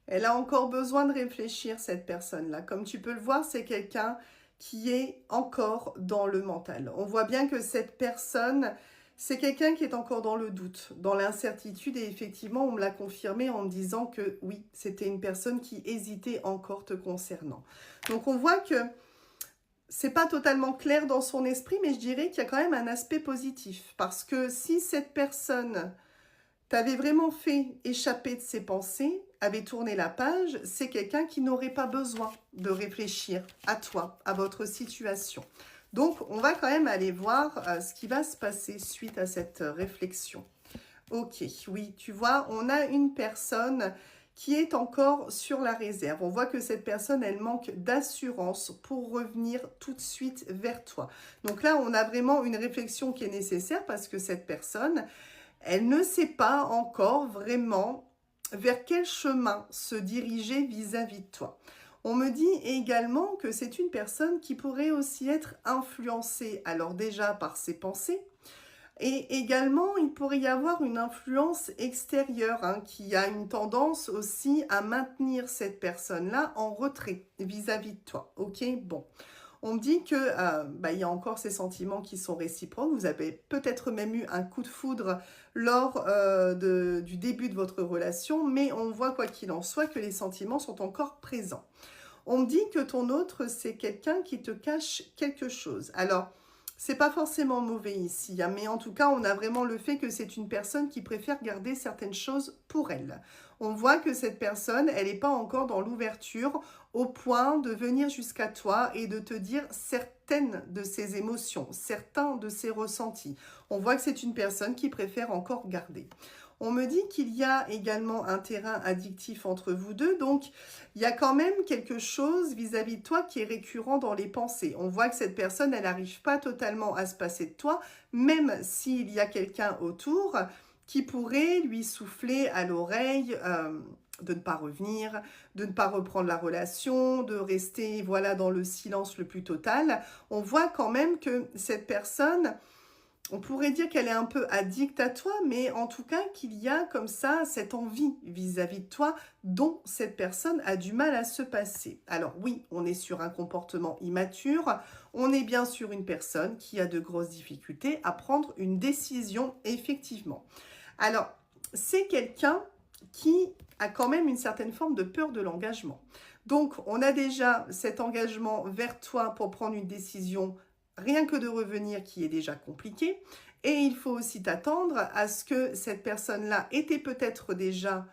Elle a encore besoin de réfléchir, cette personne-là. Comme tu peux le voir, c'est quelqu'un qui est encore dans le mental. On voit bien que cette personne, c'est quelqu'un qui est encore dans le doute, dans l'incertitude. Et effectivement, on me l'a confirmé en me disant que oui, c'était une personne qui hésitait encore te concernant. Donc on voit que c'est pas totalement clair dans son esprit, mais je dirais qu'il y a quand même un aspect positif. Parce que si cette personne t'avait vraiment fait échapper de ses pensées, avait tourné la page, c'est quelqu'un qui n'aurait pas besoin de réfléchir à toi, à votre situation. Donc, on va quand même aller voir ce qui va se passer suite à cette réflexion. Ok, oui, tu vois, on a une personne qui est encore sur la réserve. On voit que cette personne, elle manque d'assurance pour revenir tout de suite vers toi. Donc là, on a vraiment une réflexion qui est nécessaire parce que cette personne, elle ne sait pas encore vraiment vers quel chemin se diriger vis-à-vis de toi. On me dit également que c'est une personne qui pourrait aussi être influencée, alors déjà par ses pensées, et également, il pourrait y avoir une influence extérieure qui a une tendance aussi à maintenir cette personne-là en retrait vis-à-vis de toi. Ok, bon. On me dit que il y a encore ces sentiments qui sont réciproques. Vous avez peut-être même eu un coup de foudre lors du début de votre relation, mais on voit quoi qu'il en soit que les sentiments sont encore présents. On me dit que ton autre, c'est quelqu'un qui te cache quelque chose. Alors, c'est pas forcément mauvais ici, mais en tout cas, on a vraiment le fait que c'est une personne qui préfère garder certaines choses pour elle. On voit que cette personne, elle n'est pas encore dans l'ouverture au point de venir jusqu'à toi et de te dire certaines de ses émotions, certains de ses ressentis. On voit que c'est une personne qui préfère encore garder. On me dit qu'il y a également un terrain addictif entre vous deux, donc il y a quand même quelque chose vis-à-vis de toi qui est récurrent dans les pensées. On voit que cette personne, elle n'arrive pas totalement à se passer de toi, même s'il y a quelqu'un autour qui pourrait lui souffler à l'oreille de ne pas revenir, de ne pas reprendre la relation, de rester voilà dans le silence le plus total. On voit quand même que cette personne, on pourrait dire qu'elle est un peu addicte à toi, mais en tout cas qu'il y a comme ça cette envie vis-à-vis de toi dont cette personne a du mal à se passer. Alors oui, on est sur un comportement immature, on est bien sur une personne qui a de grosses difficultés à prendre une décision effectivement. Alors, c'est quelqu'un qui a quand même une certaine forme de peur de l'engagement. Donc, on a déjà cet engagement vers toi pour prendre une décision rien que de revenir qui est déjà compliqué. Et il faut aussi t'attendre à ce que cette personne-là était peut-être déjà